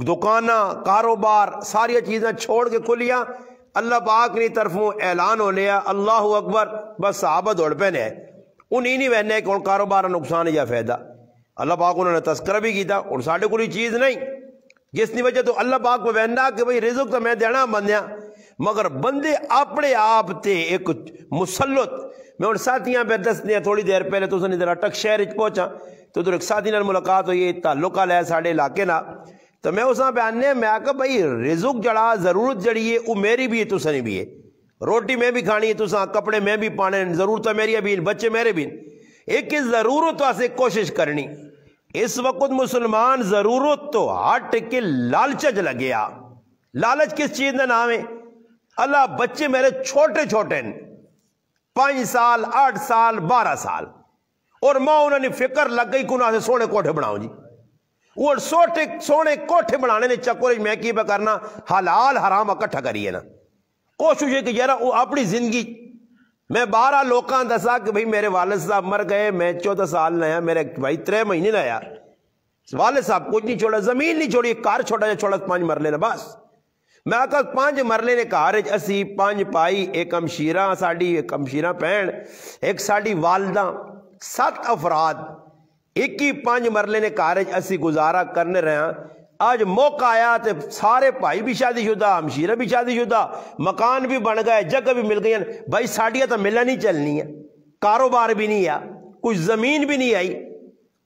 دکانہ کاروبار ساری چیزیں چھوڑ کے کھلیاں اللہ پاک نے طرفوں اعلان ہو لیا اللہ اکبر بس صحابہ دوڑ پہ نے انہیں نہیں وہنے کہ ان کاروبار نقصان یا فائدہ اللہ پاک انہوں نے تذکرہ بھی کیتا اور ساڑھے کوئی چیز نہیں جس کی وجہ تو اللہ پاک کو وہنا کہ بھئی رزق تو میں دینا بندیاں مگر بندے اپنے آپ تے ایک مسلط میں ان ساتھیاں پہ دس دیا تھوڑی دیر پہلے تو اسے ادھر اٹک شہر پہنچا تو ادھر ایک ساتھی نال ملاقات ہوئی تعلق ہے ساڑھے علاقے نا تو میں اساں پہ آنے میں آکا بھئی رزق جڑا ضرورت جڑی ہے وہ میری بھی ہے تو سنی بھی ہے روٹی میں بھی کھانی ہے تو ساں کپڑے میں بھی پانے ضرورت میری بھی بچے میرے بھی ایک ضرورت واسے کوشش کرنی اس وقت مسلمان ضرورت تو ہٹ کے لالچ لگیا لالچ کس چیز کا نام ہے اللہ بچے میرے چھوٹے چھوٹے 5 سال 8 سال 12 سال اور ماں انہوں نے فکر لگ گئی کہ انہوں نے سونے کوٹھے بناؤ جی وہ سونے کوٹھے بنانے نے چکر میں کی پہ کرنا حلال حرام اکٹھا کریے نا کوشش ہے کہ یار وہ اپنی زندگی میں 12 لوکاں دسا کہ بھئی میرے والد صاحب مر گئے میں 14 سال نیا میرے بھائی 3 مہینے نیا والد صاحب کچھ نہیں چھوڑا زمین نہیں چھوڑی کار چھوڑا جا چھوڑا 5 مرلے نا بس میں آکا 5 مرلے نے کار اسی 5 پائی ایک ہمشیرہ ساڑی ایک ہمشیرہ پہن ایک ساڑی والدہ 7 افراد ایک ہی 5 مرلے نے کار اسی گزارا کرنے رہا آج موقع آیا تو سارے بھائی بھی شادی شدہ ہمشیرہ بھی شادی شدہ مکان بھی بن گئے جگہ بھی مل گئی بھائی ساڑیاں تو ملنا نہیں چلنی ہے کاروبار بھی نہیں ہے کوئی زمین بھی نہیں آئی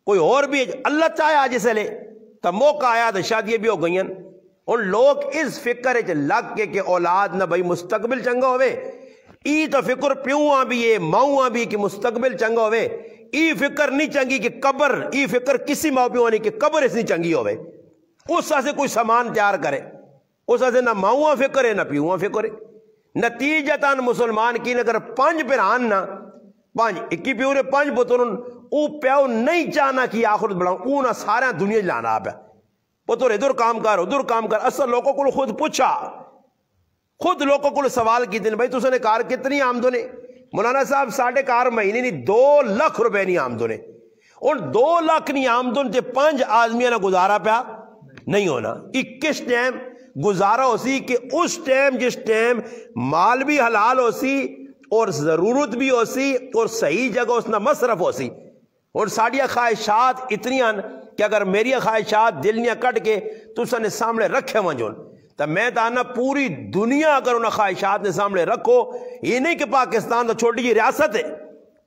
کوئی اور بھی اللہ چاہے آج اسے لے تو موقع آیا تو شادیاں بھی ہو گئی ان لوگ اس فکر لگ کے کہ اولاد نہ بھائی مستقبل چنگا ہوئے ای تو فکر پیوہاں بھی ہے ماؤں بھی کہ مستقبل چنگا ہوئے ای فکر نہیں چنگی کہ قبر ای فکر کسی ماں پیوہاں نہیں کہ قبر اس نہیں چنگی ہوئے اس سے کوئی سامان تیار کرے اس سے نہ ماؤں فکر ہے نہ پیوہاں فکر ہے نتیجتاً مسلمان کی اگر 5 پھران نہ 5 اکی پیو نے 5 پترن او پیو نہیں چاہنا کہ آخرت بڑھاؤں او نہ سارا دنیا لانا آپ ہے پتر ادھر کام کر اصل لوگوں کو خود پوچھا خود لوگوں کو سوال کی دن بھائی تو نے کار کتنی آمدنے مولانا صاحب 4.5 مہینے نہیں 2 لاکھ روپے نہیں آمدنے اور 2 لاکھ نہیں آمدن تے 5 آدمیاں نہ گزارا پیا نہیں ہونا 21 ٹائم گزارا ہو سی کہ اس ٹائم جس ٹائم مال بھی حلال ہو سی اور ضرورت بھی ہو سی اور صحیح جگہ اس نہ مصرف ہو سی اور ساڑیاں خواہشات اتنی ہیں کہ اگر میری خواہشات دل نیا کٹ کے تو اس نے سامنے رکھے منجون تو میں تانا پوری دنیا اگر انہیں خواہشات نے سامنے رکھو یہ نہیں کہ پاکستان تو چھوٹی جی ریاست ہے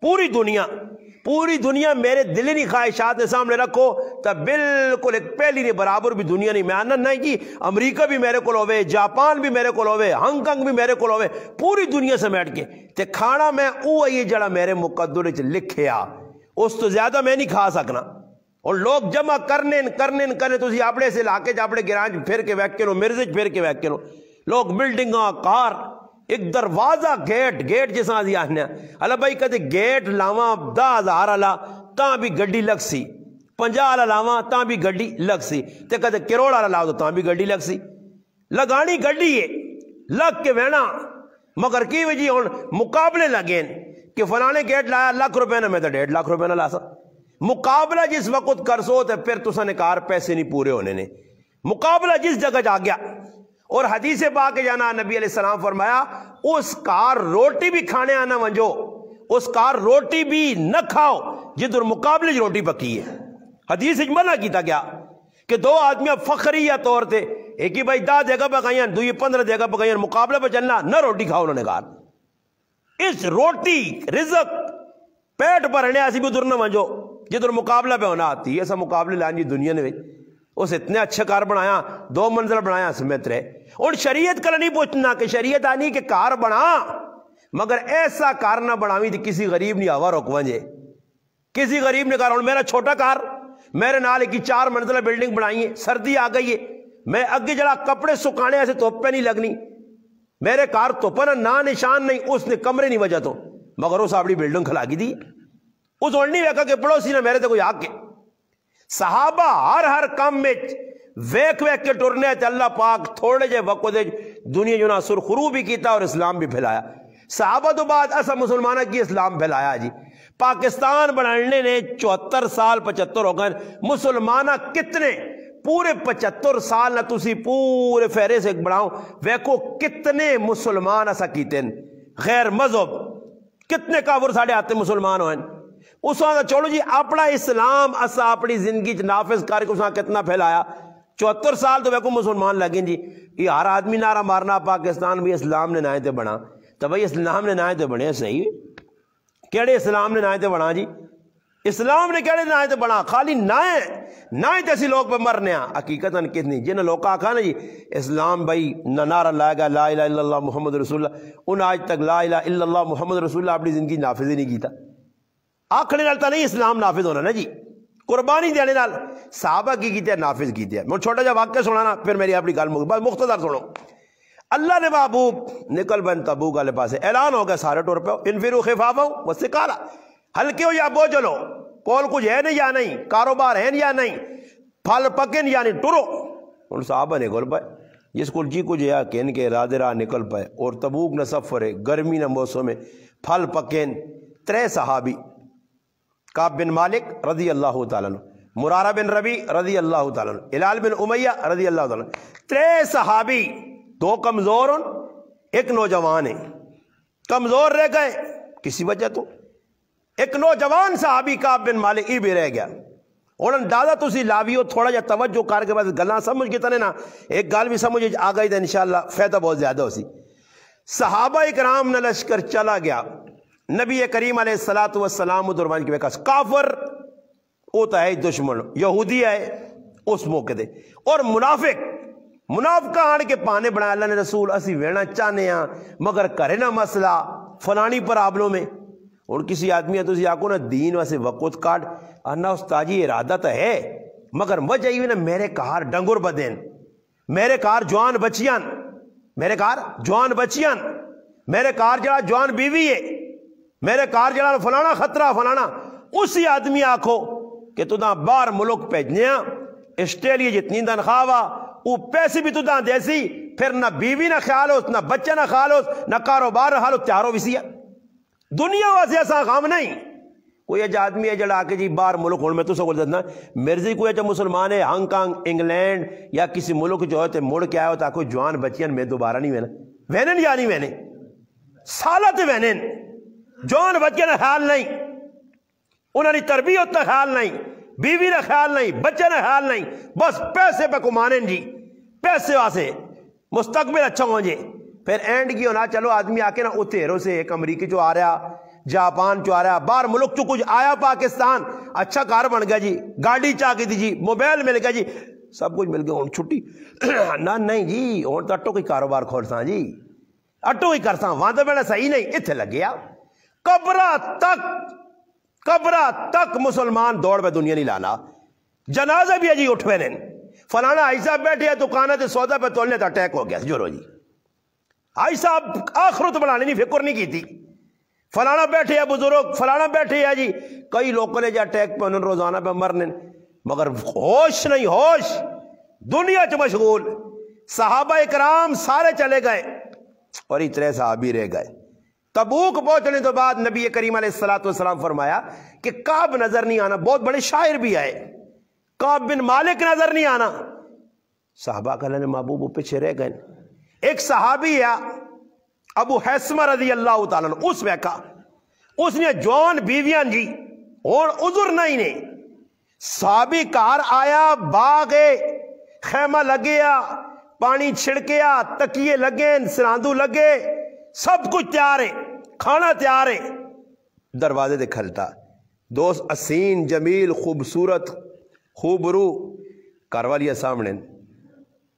پوری دنیا میرے دلی خواہشات نے سامنے رکھو تو بالکل ایک پہلی نہیں برابر بھی دنیا نہیں میں آنا نہیں کہ امریکہ بھی میرے کو ہوئے جاپان بھی میرے کو ہوئے ہانگ کانگ بھی میرے کو ہوئے پوری دنیا سے بیٹھ کے تے کھانا میں یہ جڑا میرے مقدر لکھیا اس تو زیادہ میں نہیں کھا سکنا اور لوگ جمع کرنے تو اپنے سے لاکے اپنے گرانج پھر کے ویک کرو مرزج پھر کے ویک کرو لوگ بلڈنگاں کار ایک دروازہ گیٹ جیسا دی آنے اللہ بھائی کہتے گیٹ لاواں 10,000 اللہ تاں بھی گڈی لگ سی 50 اللہ لاواں تاں بھی گڈی لگ سی تے کہتے کروڑ اللہ لاؤ تو تاں بھی گڈی لگ سی لگانی گڈی ہے لگ کے وینا مگر کی وجہ ہون مقابلے لگیں کہ فلانے گیٹ لایا 1 لاکھ روپے نہ میں تو 1.5 لاکھ روپے نہ لا سا مقابلہ جس وقت کرسو تو پھر تو سنے کار پیسے نہیں پورے ہونے نے مقابلہ جس جگہ جا گیا اور حدیث پاک کے جانا نبی علیہ السلام فرمایا اس کار روٹی بھی کھانے آنا ونجو اس کار روٹی بھی نہ کھاؤ جدھر مقابلے روٹی پکی ہے حدیث منع کیتا گیا کہ 2 آدمیاں فخریہ طور تے ایک ہی بھائی 10 جگہ پکائیاں 2 15 جگہ پکائیاں مقابلے پہ چلنا نہ روٹی کھاؤ انہوں نے کہا اس روٹی رزق پیٹ بھرنے ایسی بھی ادھر نہ ونجو جدھر مقابلہ پہ ہونا آتی ہے ایسا مقابلے لانی دنیا نے اس اتنے اچھا کار بنایا 2 منزل بنایا سمیت رہے اور شریعت کل نہیں پوچھنا کہ شریعت آنی کہ کار بنا مگر ایسا کار نہ بناوی تھی کسی غریب نہیں آوا روکوان جے کسی غریب نے کہا میرا چھوٹا کار میرے نال کی 4 منزلہ بلڈنگ بنائی ہے سردی آ گئی ہے میں اگے جڑا کپڑے سکانے ایسے توپ پہ نہیں لگنی میرے کار توپا نہ نشان نہیں اس نے کمرے نہیں وجہ تو مگر اس اپنی بلڈنگ کھلا کی دی اس اڑنی ویکا کہ پڑوسی نے میرے تے کوئی آگ کے صحابہ ہر کام میں ویک کے ٹرنے تے اللہ پاک تھوڑے جے وقت دے دنیا جنا سرخرو بھی کیتا اور اسلام بھی پھیلایا صحابہ تو بعد ایسا مسلمانہ کی اسلام پھیلایا جی پاکستان بنانے نے 74 سال 75 ہو گئے مسلمانہ کتنے پورے 75 سال نہ تسی پورے فہرے سے بڑھاؤ ویکو کتنے مسلمان ایسا کیتے ہیں غیر مذہب، کتنے کافر ساڑھے آتے مسلمان ہوئے اس وقت چھوڑو جی اپنا اسلام اسا اپنی زندگی نافذ کر کے اس وقت کتنا پھیلایا 74 سال تو ویکو مسلمان لگیں جی یہ ہر آدمی نعرہ مارنا پاکستان بھی اسلام نے نائیں تے بنا تو بھائی اسلام نے نائیں تے بنے صحیح کیڑے اسلام نے نائیں تے بنا جی اسلام نے کہڑے نائیں تے بنا خالی نائیں تے اسی لوگ پہ مرنے ہیں حقیقتاً کتنی جن لوگ آکھا نا جی اسلام بھائی نہ نعرہ لائے گا لا الہ الا اللہ محمد رسول اللہ ان آج تک لا الہ الا اللہ محمد رسول اللہ اپنی زندگی نافذ ہی نہیں کیتا آکھنے نالتا نہیں اسلام نافذ ہونا نا جی قربانی دینے نال صحابہ کی کیتے نافذ کیتے ہیں میں چھوٹا جا واقعہ سنانا پھر میری اپنی گل بس مختصر سنو اللہ نے محبوب نکل بن تبوک والے پاس اعلان ہو گیا سارے ٹور پہ انفروا خفافا وثقالا ہلکے ہو یا بوجھ لو کول کچھ ہے نہیں یا نہیں کاروبار ہے یا نہیں پھل پکن یا نہیں ٹرو ان صحابہ نکل پائے جس کو جی کچھ ہے کہن کے ارادے راہ نکل پائے اور تبوک نہ سفر ہے گرمی نہ موسم میں پھل پکن 3 صحابی کعب بن مالک رضی اللہ تعالیٰ عنہ مرارہ بن ربی رضی اللہ تعالیٰ عنہ ہلال بن امیہ رضی اللہ تعالیٰ عنہ 3 صحابی 2 کمزور ایک نوجوان ہے کمزور رہ گئے کسی وجہ تو ایک نوجوان صحابی کعب بن مالک یہ بھی رہ گیا اور اندازہ تسی لاویو تھوڑا جا توجہ کر کے بس گلاں سمجھ کے تنے نا ایک گل بھی سمجھ آ گئی تو انشاءاللہ فائدہ بہت زیادہ ہو سی صحابہ اکرام نے لشکر چلا گیا نبی کریم علیہ السلام دربان کی وقت کافر ہوتا ہے دشمن یہودی ہے اس موقع دے اور منافقہ آن کے پانے بنایا اللہ نے رسول اسی وینا چاہنے ہیں مگر کرے نا مسئلہ فلانی پرابلم میں اور کسی آدمی ہے تو اسی آکو نا دین ویسے وقت کاٹ انا استاجی ارادہ تو ہے مگر وجہ ہی نا میرے کار ڈنگر بدین میرے کار جوان بچیاں میرے کار جڑا جوان بیوی ہے میرے کار جڑا فلانا خطرہ فلانا اسی آدمی آکھو کہ تو دا بار ملک پیجنیا اسٹریلیا جتنی تنخواہ وہ پیسے بھی تو دا دیسی پھر نہ بیوی نہ خیال ہو نہ بچہ نہ خیال ہو نہ کاروبار حال ہو تیارو بھی سیا دنیا واسے ایسا غام نہیں کوئی ایجا آدمی ہے جڑا آکے جی بار ملک ہون میں تو سکول دیتنا مرزی کوئی ایجا مسلمان ہے ہانگ کانگ انگلینڈ یا کسی ملک جو ہوتے مڑ کے آئے ہوتا کوئی جوان بچیاں میں دوبارہ نہیں وینا وینن یا نہیں وینے سالت وینن جوان بچے نہ خیال نہیں انہوں نے تربیت نہ خیال نہیں بیوی نہ خیال نہیں بچے نہ خیال نہیں بس پیسے پہ کمانیں جی پیسے واسے مستقبل اچھا ہوں جی پھر اینڈ کی ہونا چلو آدمی آکے نا اتھیروں سے ایک امریکی جو آ رہا جاپان جو آ رہا باہر ملک جو کچھ آیا پاکستان اچھا کار بن گیا جی گاڑی چاہ کی تھی جی موبائل مل گیا جی سب کچھ مل گیا ہوں چھٹی نہیں جی ہوں تو اٹھو کوئی کاروبار کھولساں جی اٹھو ہی کرساں وہاں تو میں صحیح نہیں اتھے لگ گیا قبرہ تک مسلمان دوڑ پہ دنیا نہیں لانا جنازہ بھی جی اٹھوے نے فلانا آئی صاحب بیٹھے ہیں دکانہ تے سودا پہ تولنے تا اٹیک ہو گیا جو رو جی آئی صاحب آخرت بنانے نہیں فکر نہیں کی تھی فلانا بیٹھے ہیں بزرگ فلانا بیٹھے ہیں جی کئی لوگوں نے جا اٹیک پہ انہوں روزانہ پہ مرنے مگر ہوش نہیں ہوش دنیا چ مشغول صحابہ اکرام سارے چلے گئے اور اتنے صحابی رہ گئے تبوک پہنچنے تو بعد نبی کریم علیہ السلام فرمایا کہ کعب نظر نہیں آنا بہت بڑے شاعر بھی آئے کعب بن مالک نظر نہیں آنا صحابہ کا اللہ نے محبوب پیچھے رہ گئے ایک صحابی ہے ابو حیثمہ رضی اللہ تعالیٰ اس ویکا اس نے جوان بیویاں جی اور عذر نہیں نے صحابی کار آیا باغ خیمہ لگیا پانی چھڑکیا تکیے لگے سراندو لگے سب کچھ تیار ہے کھانا تیار ہے دروازے دے کھلتا دوست حسین جمیل خوبصورت خوبرو کاروالیہ سامنے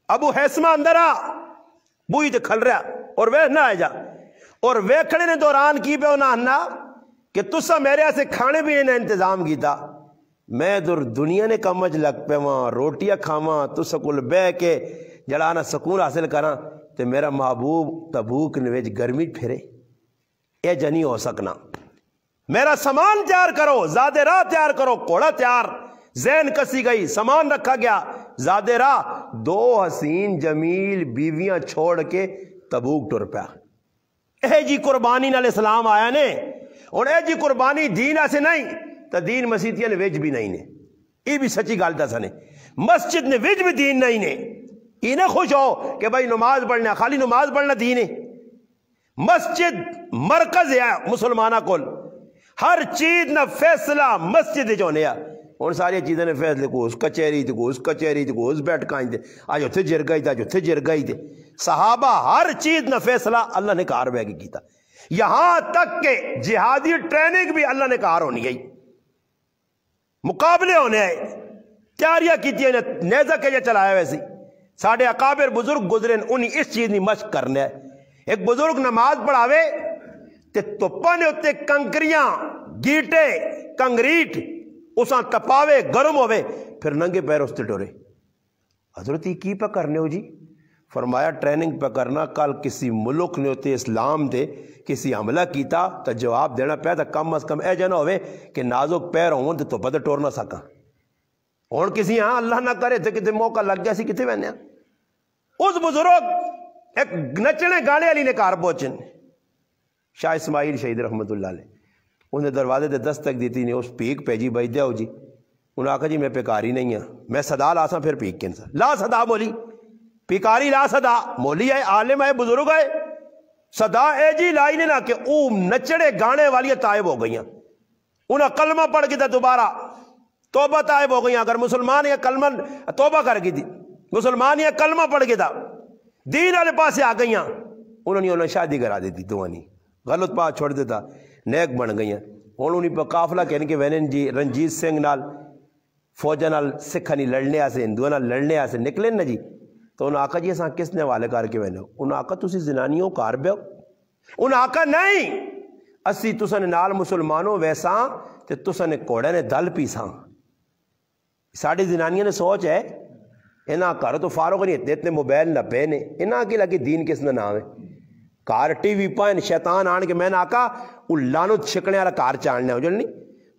ابو حیثمہ اندر آ بوئی تے کھل رہا اور وہ نہ آئے جا اور وہ کھڑے نے دوران کی پہ انہاں نا کہ تسا میرے سے کھانے بھی نے انتظام کیتا میں در دنیا نے کمج لگ پہ وہاں روٹیاں کھاواں تسا کل بے کے جڑانا سکون حاصل کراں تے میرا محبوب تبوک نویج گرمی پھرے اے جنی ہو سکنا میرا سامان تیار کرو زادے راہ تیار کرو کوڑا تیار ذہن کسی گئی سامان رکھا گیا زادے راہ 2 حسین جمیل بیویاں چھوڑ کے تبوک ٹر پیا اے جی قربانی نال اسلام آیا نے اور اے جی قربانی دین ایسے نہیں تو دین مسیحیاں نے ویج بھی نہیں نے یہ بھی سچی گل دسا نے مسجد نے وچ بھی دین نہیں نے انہیں خوش ہو کہ بھائی نماز پڑھنا خالی نماز پڑھنا دین ہے مسجد مرکز ہے مسلمانہ کول ہر چیز نہ فیصلہ مسجد جو ہونے ہوں ساری چیزیں نے فیصلے کو اس کچہری تے کو اس کچہری تے کو اس بیٹھکاں تے آج اتھے جرگائی تے آج اتھے جرگائی تے صحابہ ہر چیز نہ فیصلہ اللہ نے کار بے کیتا یہاں تک کہ جہادی ٹریننگ بھی اللہ نے کار ہونی گئی مقابلے ہونے آئے تیاریاں کیتی ہیں نیزہ کے چلایا ویسی ساڑھے اکابر بزرگ گزرے انہیں اس چیز نہیں مشق کرنے آئے ایک بزرگ نماز پڑھاوے تے توپانے ہوتے کنکریاں گیٹے کنگریٹ اساں تپاوے گرم ہوئے پھر ننگے پیر اس تے ٹورے حضرت یہ کی پہ کرنے ہو جی فرمایا ٹریننگ پہ کرنا کل کسی ملک نے ہوتے اسلام دے کسی حملہ کیتا تو جواب دینا پہ تا کم از کم اے جانا ہوئے کہ نازک پیر ہوں تو پتہ ٹور نہ سکا اور کسی ہاں اللہ نہ کرے تھے کتے موقع لگ گیا سی کتے بہنے اس بزرگ ایک نچنے گانے علی نے کار پہنچن شاہ اسماعیل شہید رحمت اللہ علیہ انہیں دروازے دے دستک دیتی نے اس پیک پہ جی بھائی دیا ہو جی انہوں نے کہا جی میں پیکاری نہیں ہوں میں صدا لاسا پھر پیک کنسا لا صدا مولی پیکاری لا صدا مولی ہے عالم ہے بزرگ ہے صدا اے جی لائی نے نا کہ نچڑے گانے والی تائب ہو گئی انہیں کلمہ پڑھ کے تھا دوبارہ توبہ تائب ہو گئی اگر مسلمان یہ کلمہ توبہ کر گئی تھی مسلمان یہ کلمہ پڑھ کے تھا دین والے پاس سے آ گئی انہوں نے شادی کرا دیتی دوانی غلط پاس چھوڑ دیتا نیک بن گئی ہوں انہیں پہ قافلہ کہنے کے وینن جی رنجیت سنگھ نال فوجہ نال سکھا نہیں لڑنے آسے ہندوہ نال لڑنے آسے نکلیں نا جی تو انہوں نے آقا جی اساں کس نے والے کار کے وینے ہو انہوں نے آقا تسی زنانیوں کار بے ہو انہوں نے آقا نہیں اسی تساں نال مسلمانوں ویساں تے تساں نے کوڑے نے دل پیساں ساڑھی زنانیاں نے سوچ ہے انہاں کارو تو فاروق نہیں اتنے موبائل نہ پہنے انہاں کی لگی دین کس نے نام ہے کار ٹی وی پائن شیطان آن کے میں نے آقا لانت چھکنے والا کار چاڑنے ہو جو نہیں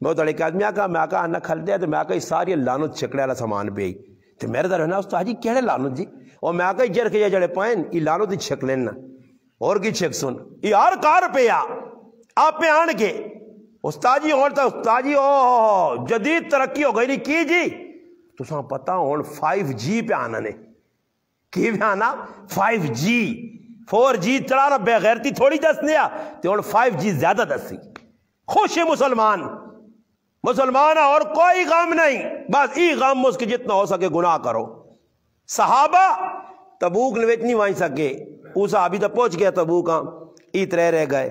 میں تو لڑکے آدمی آقا میں آقا آنا کھل دیا تو میں آقا اس ساری لانت چھکنے والا سامان پہ ہی تو میرے در ہونا استاد جی کہڑے لانت جی اور میں آقا جر کے جڑے پائن یہ لانت ہی چھک لینا اور کی چھک سن یہ ہر کار پہ آپ پہ آن کے استاد جی ہوتا استاد جی او جدید ترقی ہو گئی نہیں کی جی تو ساں پتا ہون 5G پہ آنا نے کی پہ آنا 5G 4G چلانا بے غیرتی تھوڑی دس نیا تو ہون 5G زیادہ دس سی خوش ہے مسلمان اور کوئی غم نہیں بس ای غم اس کے جتنا ہو سکے گناہ کرو صحابہ تبوک نویچ نہیں وائن سکے وہ صحابی تا پہنچ گیا تبوک ایت رہ گئے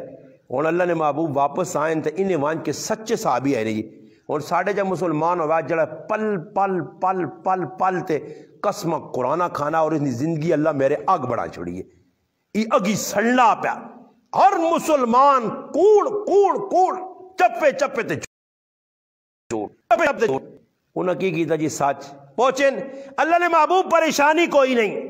اور اللہ نے محبوب واپس آئیں تو انہیں وائن کے سچے صحابی آئے جی اور ساڑھے جب مسلمان ہوا جڑا پل پل پل پل پل تے قسم قرآنہ کھانا اور اتنی زندگی اللہ میرے آگ بڑھا چھوڑیے یہ اگی سڑنا پیا ہر مسلمان کوڑ کوڑ کوڑ چپے چپے تے انہوں نے کی تھا جی سچ پہنچیں اللہ نے محبوب پریشانی کوئی نہیں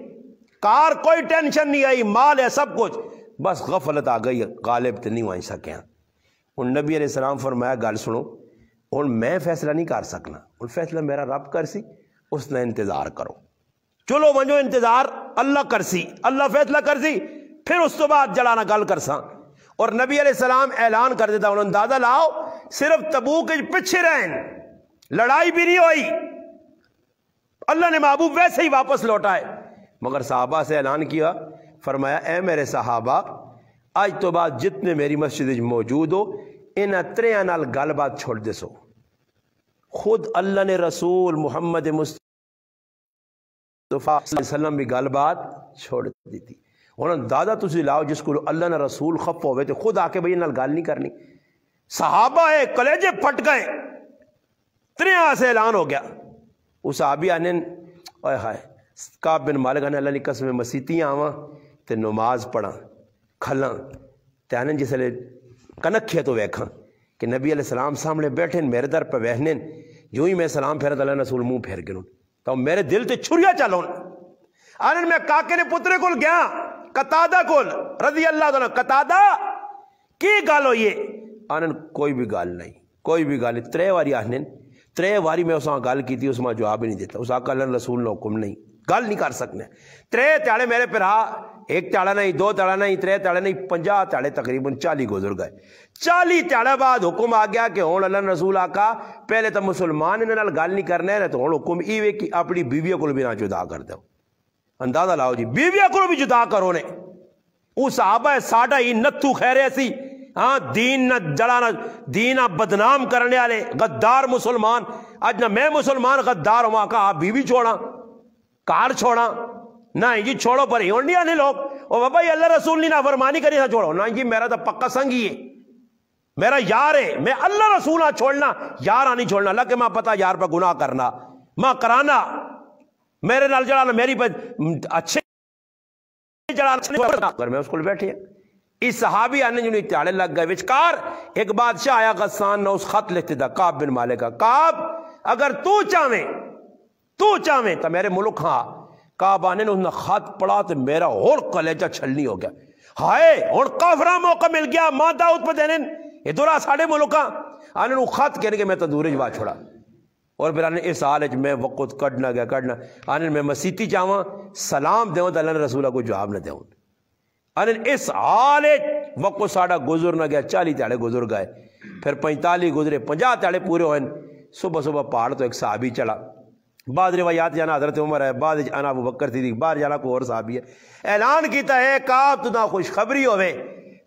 کار کوئی ٹینشن نہیں آئی مال ہے سب کچھ بس غفلت آ گئی غالب تے نہیں وائن سکے ان نبی علیہ السلام فرمایا گل سنو اور میں فیصلہ نہیں کر سکنا اور فیصلہ میرا رب کر سی اس نے انتظار کرو چلو منجو انتظار اللہ کر سی اللہ فیصلہ کر سی پھر اس تو بعد جڑانا گل کر سا اور نبی علیہ السلام اعلان کر دیتا انہوں نے اندازہ لاؤ صرف تبوک پیچھے رہیں لڑائی بھی نہیں ہوئی اللہ نے محبوب ویسے ہی واپس لوٹائے مگر صحابہ سے اعلان کیا فرمایا اے میرے صحابہ آج تو بعد جتنے میری مسجد موجود ہو ان اتریاں نال گل بات چھوڑ دے سو خود اللہ نے رسول محمد مصطفیٰ صلی اللہ علیہ وسلم بھی گل بات چھوڑ دی تھی انہوں نے دادا تسی لاؤ جس کو اللہ نے رسول خف ہوئے تھے خود آ کے بھئی نال گل نہیں کرنی صحابہ ہے کلیجے پھٹ گئے تریاں سے اعلان ہو گیا اس صحابی آنے اوہ ہائے کعب بن مالک آنے اللہ نے قسم مسیتیاں آواں تے نماز پڑھاں کھلاں تے آنے جس لئے کنکھے تو ویکھاں کہ نبی علیہ السلام سامنے بیٹھیں میرے در پہ وہنیں جو ہی میں سلام پھیرت اللہ رسول منہ پھیر گنوں تو میرے دل تے چھریا چلون آنے میں کاکے نے پترے کول گیا قطادہ کول رضی اللہ عنہ قطادہ کی گال ہو یہ آنے کوئی بھی گال نہیں کوئی بھی گال نہیں ترے واری آنے ترے واری میں اساں گال کی تھی اس میں جواب ہی نہیں دیتا اس آقا اللہ رسول نے حکم نہیں گال نہیں کر سکنے ترے تیارے میرے پر ایک تیڑا نہیں، دو تیڑا نہیں، ترے تیڑا نہیں، 50 تیڑے تقریباً 40 گزر گئے۔ 40 تیڑے بعد حکم آ گیا کہ ہوں اللہ رسول آقا پہلے تو مسلمان انہاں نال گل نہیں کرنا ہے، تو ہوں حکم ایوے کہ اپنی بیویوں کو بھی نہ جدا کر دو۔ اندازہ لاؤ جی، بیویوں کو بھی جدا کرو نے۔ وہ صحابہ ساڈا ہی نتھو خیرے سی، ہاں دین نہ جڑانا، دین بدنام کرنے والے غدار مسلمان۔ اج نہ میں مسلمان غدار ہوں کہ آپ بیوی چھوڑا، کار چھوڑا، نہ جی چھوڑو پر ہی نہیں آنے لوگ، او بابا یہ اللہ رسول نے نافرمانی کری تھا چھوڑو، نہ جی میرا تو پکا سنگی ہے، میرا یار ہے، میں اللہ رسول چھوڑنا، یار نہیں چھوڑنا، اللہ کہ ماں پتا یار پہ گناہ کرنا، ماں کرانا، میرے نال جڑانا، میری پہ اچھے جڑانا، میں اس کو بیٹھے ہیں۔ اس صحابی آنے جنہوں اتحادے لگ گئے وچکار ایک بادشاہ آیا غسان نہ اس خط لکھتے تھا کعب بن مالک کا، کعب اگر تو چاہیں تو میرے ملک ہاں۔ کعب آنے نے انہوں نے خط پڑھا تو میرا اور کلیجہ چھلنی ہو گیا، ہائے اور کافرہ موقع مل گیا ماں داؤد پہ دینے یہ دورہ ساڑھے ملکاں آنے نے خط کہنے کہ میں تو دورے جوا چھوڑا، اور پھر آنے اس حال میں وقت کڑنا گیا کڑنا، آنے میں مسیتی چاہواں سلام دیوں تو اللہ نے رسولہ کو جواب نہ دیوں، آنے اس حال وقت ساڑھا گزر نہ گیا، 40 تیڑے گزر گئے، پھر 45 گزرے، 50 تیڑے پورے ہوئے۔ صبح صبح پہاڑ تو ایک صحابی چڑھا، بعض روایات جانا حضرت عمر ہے، بعض جانا ابو بکر صدیق، بعض جانا کوئی اور صحابی ہے۔ اعلان کیتا ہے کعب تو نہ خوشخبری ہوئے،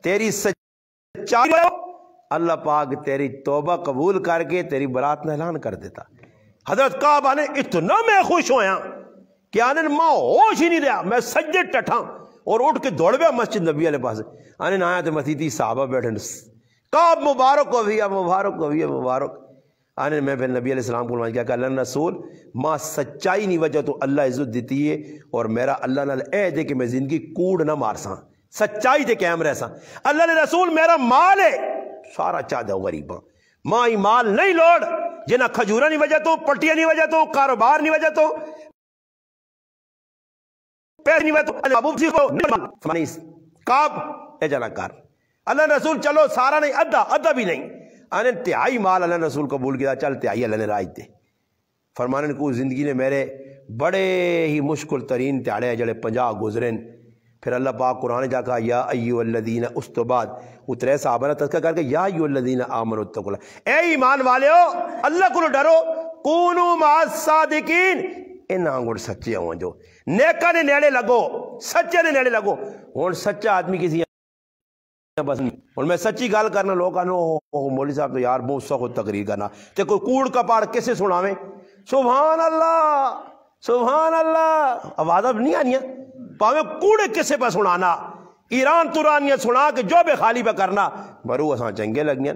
تیری سچائی اللہ پاک تیری توبہ قبول کر کے تیری برات نہ اعلان کر دیتا۔ حضرت کعب آنے اتنا میں خوش ہویا کہ آنے ماں ہوش ہی نہیں رہا، میں سجدے ٹٹھا اور اٹھ کے دوڑ گیا مسجد نبی علیہ پاس، آنے نہ آیا تو مسیتی صحابہ بیٹھے، کعب مبارک ہو بھیا، مبارک ہو بھیا، مبارک۔ آنے میں پھر نبی علیہ السلام کو کیا کہ اللہ رسول ماں سچائی نہیں وجہ تو اللہ عزت دیتی ہے، اور میرا اللہ نال اے دے کہ میں زندگی کوڑ نہ مارساں، سچائی دے قائم رہساں۔ اللہ نے رسول میرا مال ہے سارا چاہ دو غریباں، ماں ہی مال نہیں لوڑ جنہ کھجورہ نہیں وجہ تو، پٹیاں نہیں وجہ تو، کاروبار نہیں وجہ تو، پیسے نہیں وجہ تو، اللہ ابو بسی کو نہیں کعب اے جانا کار، اللہ رسول چلو سارا نہیں، ادھا بھی نہیں، آنے تہائی مال اللہ رسول قبول کیا، چل تہائی اللہ نے راج دے۔ فرمانے کو زندگی نے میرے بڑے ہی مشکل ترین تہاڑے ہیں جڑے 50 گزرن، پھر اللہ پاک قرآن جا کہا یا ایھا الذین، اس تو بعد اترے صحابہ نے تذکرہ کر کے یا ایھا الذین آمنوا اتقوا اللہ، اے ایمان والے ہو اللہ کو ڈرو، کونوا مع الصادقین، ان آنگڑ سچے ہوں جو نیکہ نے نیڑے لگو، سچے نے نیڑے لگو۔ ہوں سچا آدمی کسی بس اور میں سچی گال کرنا لوگ آنو مولوی صاحب تو یار بہت سخت تقریر کرنا تے کوئی کوڑ کا پاڑ کسے سناویں، سبحان اللہ سبحان اللہ، آواز اب نہیں آنی پاویں کوڑے کسے پہ سنانا، ایران ترانیاں سنا کے جو بے خالی پہ کرنا، برو اساں چنگے لگیاں۔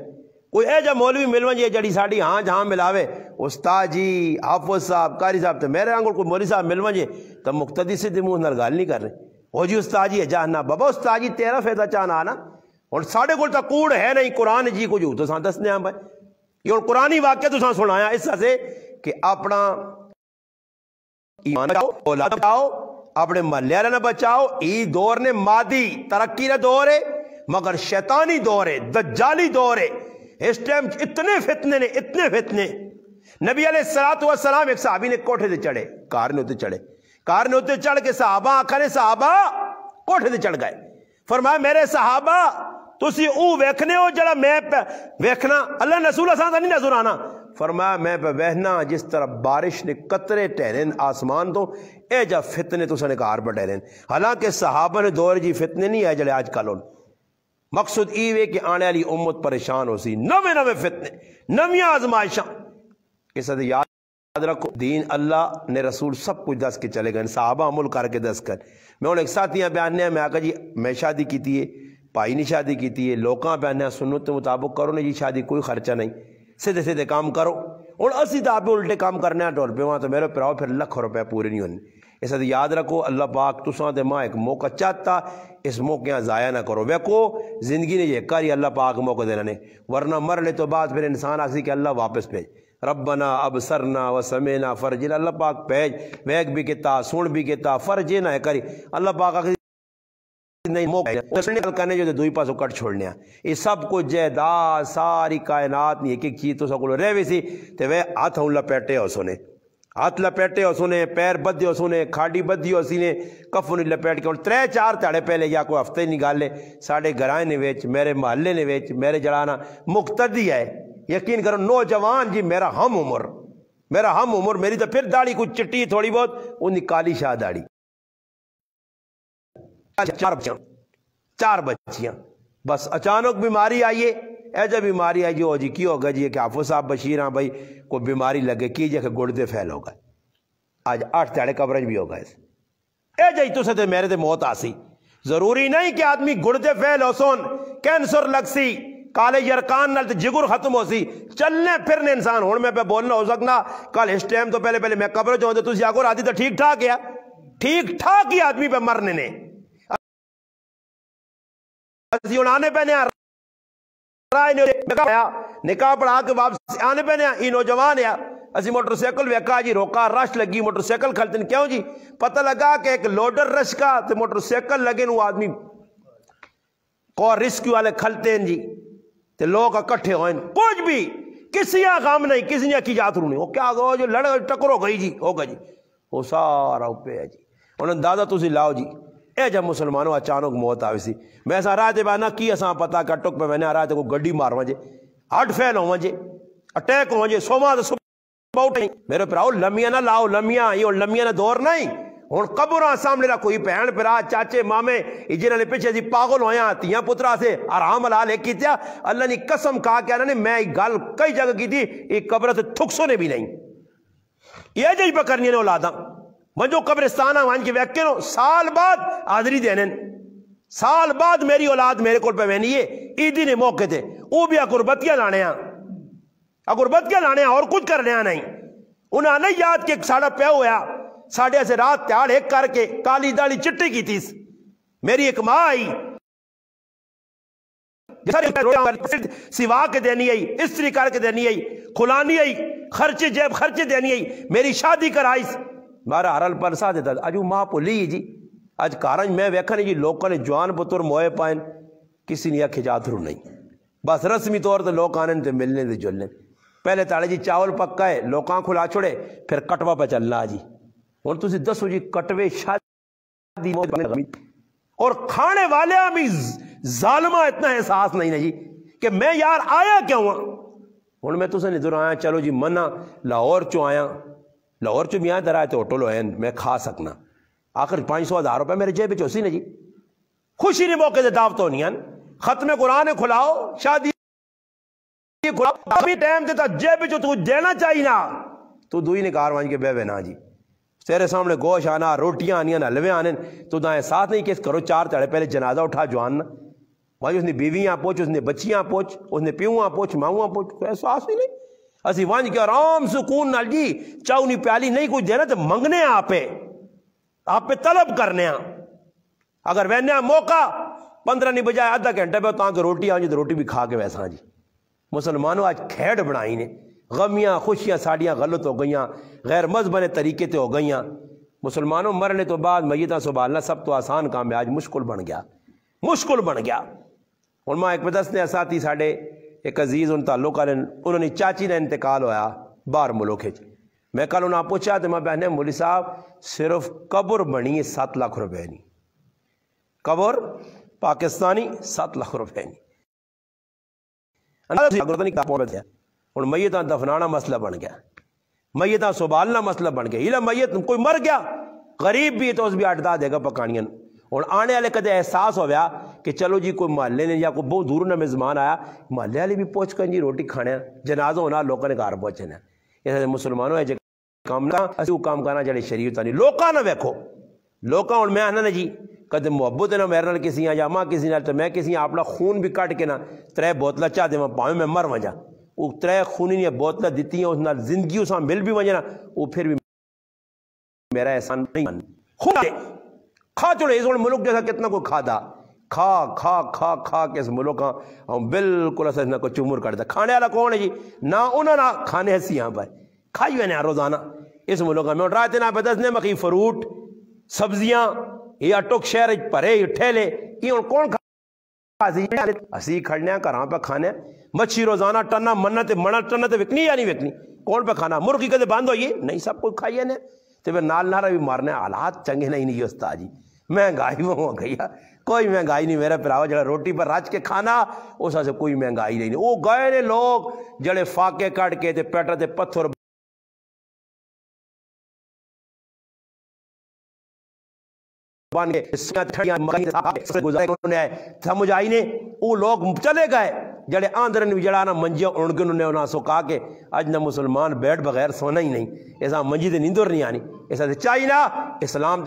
کوئی اے جا مولوی ملون جی جڑی ساڑی ہاں جہاں ملاوے، استاد جی حافظ صاحب قاری صاحب تے میرے آنگل کوئی مولوی صاحب ملون جی تو مقتدی سے دی منہ نال گال نہیں کر رہے، وہ جی استاد جی جانا بابا استاد جی تیرا فائدہ چاہنا آنا، اور ساڑھے کو تا کوڑ ہے نہیں، قرآن جی کو جو تو ساں دسنے ہیں بھائی، یہ اور قرآنی واقعہ تو ساں سنایا اس سے کہ اپنا ایمان بچاؤ، اولاد بچاؤ، اپنے محلے والے نہ بچاؤ۔ ای دور نے مادی ترقی کا دور ہے مگر شیطانی دور ہے، دجالی دور ہے، اس ٹائم اتنے فتنے نے، اتنے فتنے۔ نبی علیہ السلام ایک صحابی نے کوٹھے سے چڑھے، کار نے ہوتے چڑھ کے صحابہ آنکھا نے صحابہ کوٹھے سے چڑھ گئے، فرمایا میرے صحابہ تسی او ویکھنے ہو جڑا میں پہ ویکھنا، اللہ رسول اساں نہیں نظر آنا، فرمایا میں پہ وہنا جس طرح بارش نے قطرے ٹہرین آسمان تو اے جا فتنے تو سنے کار پہ ٹہرین۔ حالانکہ صحابہ نے دور جی فتنے نہیں ہے جڑے آج کل ہون، مقصد ایوے کہ آنے والی امت پریشان ہو سی، نوے فتنے، نویاں آزمائشاں۔ اس سے یاد رکھو دین اللہ نے رسول سب کچھ دس کے چلے گئے، صحابہ عمل کر کے دس کر۔ میں انہوں ایک ساتھیاں بیاننے ہیں، میں آقا جی میں شادی کیتی ہے، پائی نے شادی کیتی ہے، لوکاں بیاننے ہیں سنت کے مطابق کرو نے جی شادی کوئی خرچہ نہیں، سیدھے سیدھے کام کرو، اور اسی تو آپ الٹے کام کرنے ہیں ٹول پہ وہاں تو میرے پراؤ پھر لکھ روپے پورے نہیں ہونے۔ اس سے یاد رکھو اللہ پاک تساں تے ماں ایک موقع چاہتا، اس موقع ضائع نہ کرو، ویکو زندگی نے یہ کاری اللہ پاک موقع دینا نے، ورنہ مرنے تو بعد پھر انسان آسی کہ اللہ واپس بھیج، ربنا ابصرنا وسمعنا فرجنا، اللہ پاک بھیج، ویک بھی کتا سن بھی کتا فرج نہ کری، اللہ پاک آخری نہیں موقع کرنے جو دوئی پاسوں کٹ چھوڑنے ہیں، یہ سب کچھ جائیداد ساری کائنات نہیں ایک ایک چیز تو سکولو رہے بھی سی تے وہ ہاتھ ہوں لپیٹے ہو سونے، ہاتھ لپیٹے اس نے، پیر بدھے اس نے، کھاڑی بدھی اسی نے، کفن لپیٹ کے 3-4 تھاڑے پہلے یا کوئی ہفتے نکالے ساڑھے گھرائیں نے ویچ، میرے محلے نے ویچ، میرے جڑانا مقتدی ہے، یقین کرو نوجوان جی، میرا ہم عمر، میری تو پھر داڑھی کچھ چٹی تھوڑی بہت، انہی کالی شاہ داڑھی، 4 بچیاں، بس اچانک بیماری آئیے، ایجا بیماری آئی جو جی کی ہوگا جی کہ حافظ صاحب بشیر ہاں بھائی کوئی بیماری لگے کی جا کہ گردے پھیل ہوگا، آج 8 تھاڑے قبرج بھی ہوگا اس ایجا ہی تو سے میرے تے موت آسی، ضروری نہیں کہ آدمی گردے پھیل ہو سون، کینسر لگ سی، کالے یرکان نال جگر ختم ہو سی، چلنے پھرنے انسان ہون میں پہ بولنا ہو سکنا، کل اس ٹائم تو پہلے میں قبرج ہوں تو آگو آدھی تو ٹھیک ٹھاک ہے، ٹھیک ٹھاک ہی آدمی پہ مرنے نے آنے پہنے نکاح پڑھا کے واپس آنے پہنے یہ نوجوان ہے، اسی موٹر سیکل ویکا جی، روکا رش لگی موٹر سیکل کھلتے کیوں جی، پتہ لگا کہ ایک لوڈر رش کا تو موٹر سیکل لگے نو آدمی کو ریسکیو والے کھلتے ہیں جی، تو لوگ اکٹھے ہوئے کچھ بھی کسی غم نہیں، کسی نے کی جات رو نہیں، وہ کیا گو جو لڑ ٹکر ہو گئی جی، ہوگا جی، وہ سارا اوپے ہے جی، انہوں نے دادا تسی لاؤ جی، اے جب مسلمانوں اچانک موت آوی سی، میں ایسا رہا تھے بانا کی اساں پتا کٹک پہ میں نے آ رہا تھے کوئی گڑی مار وجے، ہارٹ فیل ہو وجے، اٹیک ہو وجے، سوما تو صبح اٹھیں، میرے پراؤ لمیاں نہ لاؤ، لمیاں یہ لمیاں نہ دور نہیں، ہن قبراں سامنے را کوئی بہن پرا چاچے مامے جنہاں نے پیچھے سی پاگل ہویاں تیاں پترا سے آرام حلال ایک کیتیا، اللہ نے قسم کہا کہ انہوں نے میں گل کئی جگہ کی تھی، ایک قبر سے تھکسو نے بھی نہیں، یہ جی پکرنی نے اولاداں مجھو قبرستانہ وہاں کے ویکینو سال بعد آدری دینن، سال بعد میری اولاد میرے کول پہ وینی ہے، عیدی نے موقع تھے، وہ بھی اگربتیاں لانے اور کچھ کرنے نہیں، انہاں نے یاد کہ ساڑھا پہ ہوا ساڑھے سے رات تیار ایک کر کے کالی داڑھی چٹی کی تھی، میری ایک ماں آئی سوا کے دینی آئی، استری کر کے دینی آئی، کھلانی آئی، خرچے جیب خرچے دینی آئی، میری شادی کرائی مارا حرل پر سا دیتا اجو ماں پولی جی، آج کارنج میں ویکھنے جی لوگوں نے جوان پتر موئے پائن، کسی نے کھجات رو نہیں، بس رسمی طور تے لوگ آنے تے ملنے تے جلنے، پہلے تاڑے جی چاول پکا ہے لوکاں کھلا چھوڑے پھر کٹوا پہ چلنا جی، اور تسی دسو جی کٹوے شادی اور کھانے والے بھی ظالمہ اتنا احساس نہیں ہے جی کہ میں یار آیا کیوں ہوں، اور میں تو سے ندر آیا چلو جی منہ لاہور چو آیا، لاہور چو بھی آیا در آئے تو ہوٹل ہوئے میں کھا سکنا، آخر 500,000 روپے میرے جیب چوسی نے جی، خوشی نے موقع دے دعوت ہونی ہیں، ختم قرآن کھلاؤ، شادی کھلاؤ، ابھی ٹائم دیتا جیب چو تو دینا چاہیے نا، تو دوئی نے کار وانج کے بے نا جی، تیرے سامنے گوش آنا، روٹیاں آنیاں، حلوے آنے، تو دائیں ساتھ نہیں کس کرو 4 تڑے پہلے جنازہ اٹھا جوان نا، وہاں اس نے بیویاں پوچھ، اس نے بچیاں پوچھ، اس نے پیواں پوچھ، ماؤاں پوچھ، کوئی احساس ہی نہیں، اسی وانج کے آرام سکون نال جی چاؤنی پیالی نہیں کوئی دینا تو منگنے آپ پہ طلب کرنے ہیں، اگر وینے موقع 15 نہیں بجائے آدھا گھنٹے پہ تاں کہ روٹی آنجی تو روٹی بھی کھا کے ویسا جی، مسلمانوں آج کھیڑ بنائی نے، غمیاں خوشیاں ساڑیاں غلط ہو گئیاں، غیر مذہبنے طریقے تے ہو گئیاں، مسلمانوں مرنے تو بعد میتاں سنبھالنا سب تو آسان کام ہے، آج مشکل بن گیا، اور ماں ایک پہ دستے ساتھی ساڑھے ایک عزیز ان تعلق آنے انہوں نے چاچی نے انتقال ہویا باہر ملک ہے، میں کل انہاں پوچھا تو میں بہنے مولی صاحب صرف قبر بنی ہے 7 لاکھ روپے نہیں، قبر پاکستانی 7 لاکھ روپے نہیں، اور میتاں دفنانا مسئلہ بن گیا، میتاں سنبھالنا مسئلہ بن گیا، یہ میت کوئی مر گیا غریب بھی تو اس بھی اٹھا دے گا پکانیاں، اور آنے والے کدے احساس ہو گیا کہ چلو جی کوئی محلے نے یا کوئی بہت دور نہ میزمان آیا محلے والے بھی پہنچ کر جی روٹی کھانے جنازہ ہونا لوگوں نے گھر پہنچنا، یہ مسلمانوں ہے کام نہ اسی وہ کام کرنا جڑے شریعت نہیں لوکاں نہ ویکھو لوکاں، اور میں آنا نا جی کدے محبت نہ میرے نال کسی یا ماں کسی نال تو میں کسی اپنا خون بھی کٹ کے نہ 3 بوتلاں چاہ دے پاویں میں مر وجا، وہ 3 خونی نے بوتلاں دیتی ہیں اس نال زندگی اساں مل بھی وجنا، وہ پھر بھی میرا احسان نہیں خون کھا چڑے اس ملک جیسا کتنا کوئی کھادا کھا کھا کھا کھا کے اس ملک ہم بالکل ایسا نہ کوئی چمر کرتا، کھانے والا کون ہے جی نہ انہوں نہ کھانے ایسی یہاں پر کھائی ہوئے نا روزانہ اس ملک میں، اور رات نہ بدسنے مکھی فروٹ سبزیاں یا ٹک شہر پرے ٹھیلے یہ کون اسی کھڑنے گھراں پہ کھانے مچھی روزانہ ٹنا منت منا ٹنا تے وکنی یا نہیں وکنی کون پہ کھانا مرغی کدے بند ہوئی نہیں سب کچھ کھائیے نے تے پھر نال نارا بھی مارنے حالات چنگے نہیں استاد جی مہنگائی ہو گئی کوئی مہنگائی نہیں میرا پراوا جڑا روٹی پر رچ کے کھانا اس سے کوئی مہنگائی نہیں وہ گئے نے لوگ جڑے فاقے کٹ کے تے پیٹر تے پتھر بن گئے سمجھ آئی نے وہ لوگ چلے گئے جڑے آندر جڑا نا منجیاں اڑ کے انہوں نے انہاں سکا کے اج نہ مسلمان بیٹھ بغیر سونا ہی نہیں ایسا منجی تے نیندر نہیں آنی ایسا چاہیے نا اسلام